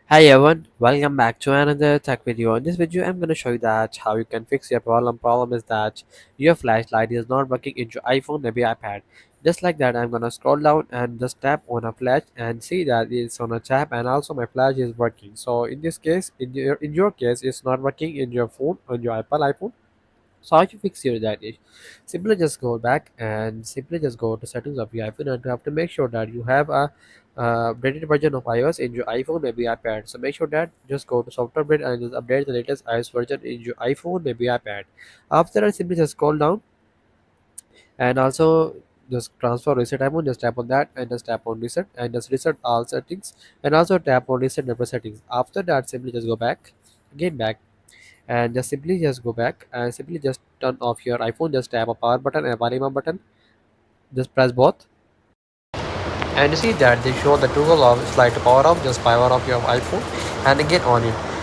Hi everyone, welcome back to another tech video. In this video, I'm going to show you that how you can fix your problem. Problem is that your flashlight is not working in your iPhone, maybe iPad. Just like that, I'm going to scroll down and just tap on a flash and see that it's on a tab, and also my flash is working. So in this case, in your case, it's not working in your phone on your Apple iPhone. So how you fix your that is simply just go back and simply just go to settings of your iPhone, and you have to make sure that you have a updated version of iOS in your iPhone, maybe iPad. So make sure that just go to software update and just update the latest iOS version in your iPhone, maybe iPad. After that, simply just scroll down and also just transfer reset iPhone. Just tap on that and just tap on reset and just reset all settings and also tap on reset network settings. After that, simply just go back again back and just simply just go back and simply just turn off your iPhone. Just tap a power button and a volume up button. Just press both and you see that they show the toggle of slide to power off. Just power off your iPhone and again on it.